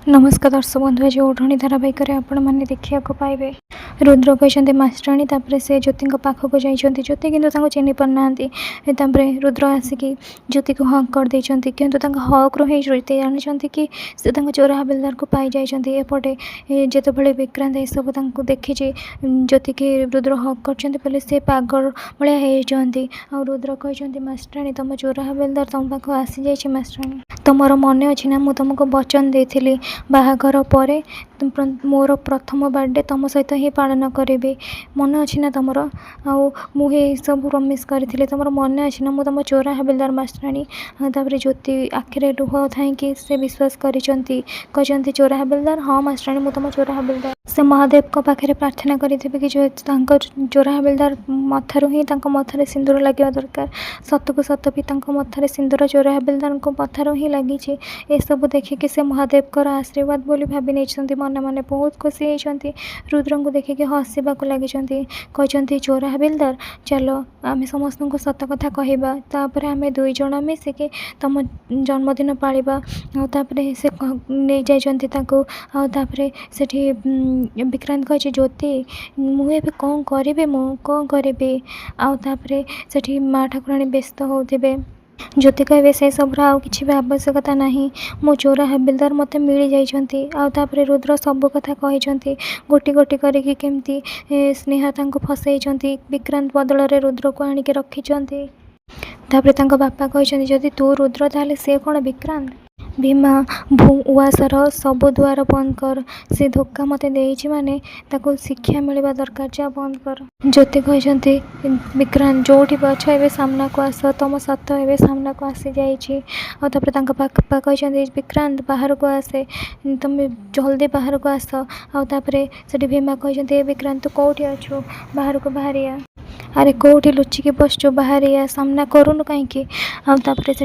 नमस्कार दर्शक बंधु आज ओढ़णी धारावाहिक आपण मैंने देखा पाइबे रुद्र कहते मास्टराणी तापर से ज्योति पाखक जाइंट ज्योति कितु चिन्ह पारना रुद्र आसिक ज्योति को हक कर किंतु हक रू ज्योति जानते कि से चोर हबिलदार को पाई जाइए एपटे जितेबाला विक्रांत यह सब देखी ज्योति की रुद्र हक कर से पागल भाया होती रुद्र कहते मास्टराणी तुम चोर हबिलदार तुम पाख आसी जाइए मास्टराणी तुमर मन अच्छी ना मुझे तुमको वचन देती बाहाघर पर मोर प्रथम बर्थडे तुम सहित ही पालन करी मन अच्छी ना तुमर मुझे सब प्रमिश करी तुम मन अच्छी ना मुझे तुम चोर हबिलदार मास्टराणी तापर ज्योति आखिरे लुह थी से विश्वास कर चोर हबिलदार हाँ मास्टराणी मुझे तुम चोर हबिलदार से महादेव को पाखे प्रार्थना करेंगे कि चोर हबिलदार मथारू ही मथारे सिंदूर लगे दरकार सत को सत भी मथारे सिंदूर चोर हबिलदार मथारू ही लगी ये सब देखिए से महादेव को आशीर्वाद बोली भाभी नहीं मन मन बहुत खुशी होती रुद्र को देखिए हसवा लगी कहते चोर हबिलदार चलो आम समस्त को सत कथा कहवापर आम दुई जन मिसिकी तुम जन्मदिन पालिबा से नहीं जापर से विक्रांत कहे ज्योति मुझे कौन करी मुझे आउे से माँ ठाकुराणी व्यस्त होते ज्योति कहे से सब कि आवश्यकता नहीं मो चोर हबिलदार मत मिल जाइए आउे रुद्र सब कथा कहते गोटी गोटी करके केमती स्नेहा फसई विक्रांत बदल में रुद्र को आणिक रखिंट बापा कहते जदि तू रुद्र ताले से कौन विक्रांत भीमा उआसर सब द्वार बंद कर से धोखा मत देइछि माने ताको शिक्षा मिलवा दरकार जा बंद कर ज्योति कहते विक्रांत जोठी पछ ए सामना को आस तुम सत ए सामना को आसी जाइछि पापा कहते विक्रांत बाहर को आसे तुम जल्दी बाहर को आस से भीमा कहते विक्रांत कौटी अच्छु बाहर को बाहरिया अरे कौटी लुचिकी बसचु बाहरिया सामना करूनु कहीं से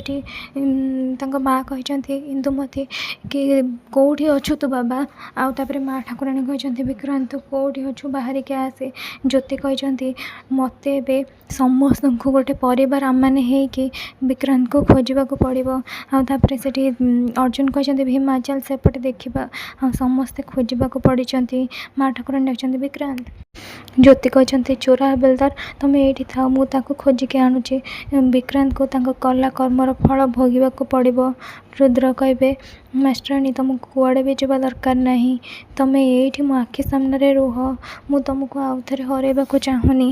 माँ कहते इंदुमती कि कौटी अच्छु तू बाबा आउे माँ ठाकुराणी कहते विक्रांत कौटी अच्छु बाहर के आसे ज्योति कहते मत ए समस्त को गोटे परिवार आम मैंने होकि विक्रांत को खोजा पड़ो आउे से अर्जुन कहते भीमा चल सेपटे देखा समस्ते खोजा पड़ी माँ ठाकुराणी डाकते विक्रांत ज्योति कहते चोर हबिलदार तुम ये था मुझे खोजिकी आणुची विक्रांत को कला कर्मर फल भोगवाक पड़ो रुद्र कहे मास्टराणी तुमको कुआड़े भी जावा दरकार नहीं तुम ये मो आखि सामने रुह मु तुमको आउ थे हरइवाक चाहूनी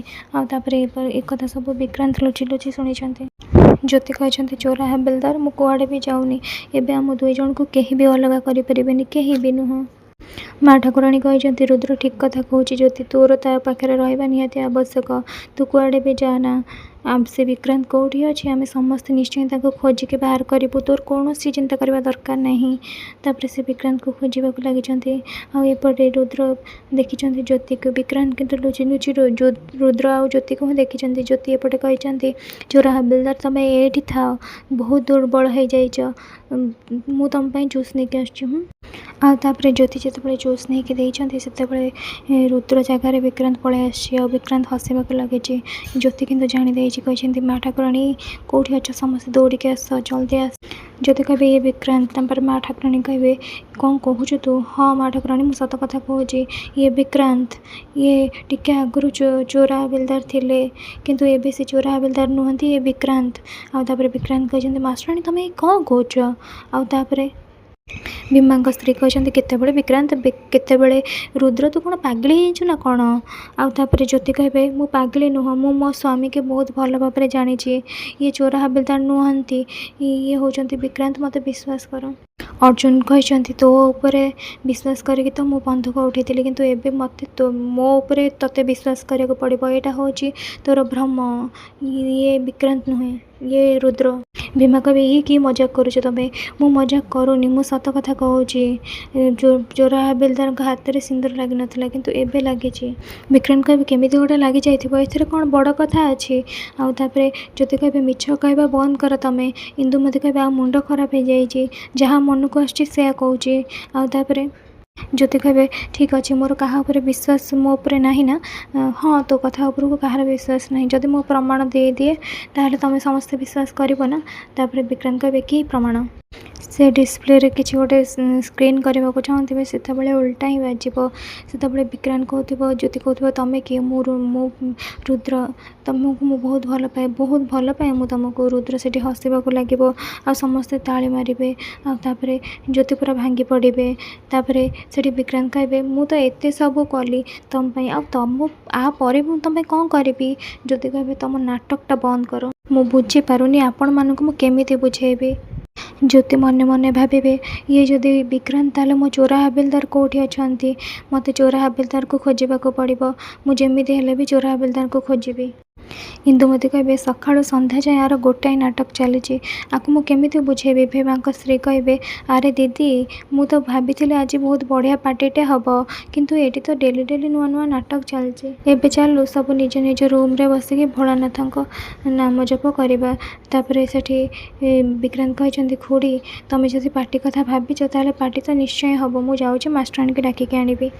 एक सब विक्रांत लुचि लुचि शुणी ज्योति कहते चोर हबिलदार मु कुआड़े भी जाऊनी एबे आम दुई जन को कहीं भी अलग करें कहीं भी नुह माँ ठाकुराणी कहते रुद्र ठीक कथा कहूँ ज्योति तोर ता पाखे रहा निहाती आवश्यक तू कुआड़े भी जाना से विक्रांत कौटी अच्छे आम समस्त निश्चय खोजिके बाहर करूँ तोर कौन चिंता करवा दरकार नहीं तापर से विक्रांत को खोजा लगी आएपटे रुद्र देखी ज्योति को विक्रांत किंतु लुचि लुचि रुद्र आ ज्योति को देखी ज्योति एपटे कहते चोर हबिलदार तुम ये था बहुत दुर्बल हो जाइच मु तुम जूस नहीं आसूँ आपर ज्योति जिते जूस नहीं से रुद्र जगार विक्रांत पलि आसी विक्रांत हसवाक लगी ज्योति किंतु जानी कहते माँ ठाकुराणी कौटी अच्छ समस्त दौड़िक आस जल्दी आस ज्योति कहे ये विक्रांत माँ ठाकुराणी कहे कौन कहूँ तू हाँ माँ ठाकुराणी मुझे सत कथा कहूँ ये विक्रांत ये टिके आगु चोर हबिलदार थिले किंतु एबे से चोर हबिलदार नुहंती ये विक्रांत आउे विक्रांत कहते मास्टराणी तुम कौन कौच आउे भीमा स्त्री कहते केतबेले विक्रांत केतबेले रुद्र तू कौन पागली हो ना कौन आउे ज्योति कहे मु पागली नुह मु मो स्वामी के बहुत भल भाव में जानी ये चोर हबिलदार नुहंती ये होचंती विक्रांत मत विश्वास कर अर्जुन कहते तो उपरे विश्वास करके तो मु बंधुक उठी किंतु एबे मत तो मो उपरे तते विश्वास करिया पड़ो यहाँ हूँ तोर भ्रम ये विक्रांत नुहे ये रुद्र भीमा कहे ये कि मजाक करुच तुम्हें मु मजाक करूनी मु सत कथा कहूँ चोर हबिलदार हाथ में सिंदूर लगी नाला किंतु एबे लगी विक्रांत कहे केमी गोटे लगी जाइए कौन बड़ कथा अच्छी आउे ज्योति कहे मिछ कहवा बंद कर तुम्हें इंदुमती कहे आ मुंड खराब हो जाए जहाँ मन को आसी कहूँ आउे ज्योति कहे ठीक अच्छे मोर क्या विश्वास मो उपरे ना ना हाँ तो कथा उपरको कहार विश्वास ना जदि मो प्रमाण दे दिए ताहले तुम समस्ते विश्वास कर ना। विक्रांत कहे कि प्रमाण से डिस्प्ले किसी गोटे स्क्रीन करने को चाहूे से उल्टा ही बाजिब से विक्रांत कहूब ज्योति कहूब तुम किए मु रुद्र तुमको मु बहुत भल पाए मु तुमको रुद्र से हसवाक लगे आ समस्ते ताली मारे आपर ज्योति पूरा भांगी पड़े तापर से विक्रांत कहे मु तो एत सब कली तुम तुम आपर तुम कौन करी ज्योति कहे तुम नाटकटा बंद कर मु बुझीपारुनी आपण मानक मु केमिति बुझेबी ज्योति मन मन भावे ये जदि विक्रांत ताले मो चोरा हाबिलदार कौटी अच्छा मत चोरा हाबिलदार को खोजा पड़ो मुझे हेले भी चोरा हाबिलदार को खोजी इंदुमती कहे सका संध्या जाए यार गोटाए नाटक चली आपको मुझे बुझेबी भेमा स्त्री कहे अरे दीदी मु तो भाभी आज बहुत बढ़िया पार्टीटे हम किंतु ये तो डेली डेली नुआ नुआ नाटक चलती एवं चलू सब निज निज रूम रे बसिक भोलानाथ नाम जप करवा तापर से विक्रांत कहते खुड़ी तुम जब पार्टी कथा भाविच ताले पार्टी तो निश्चय हम मुझे मास्टराणी की डाकिक आनिबी।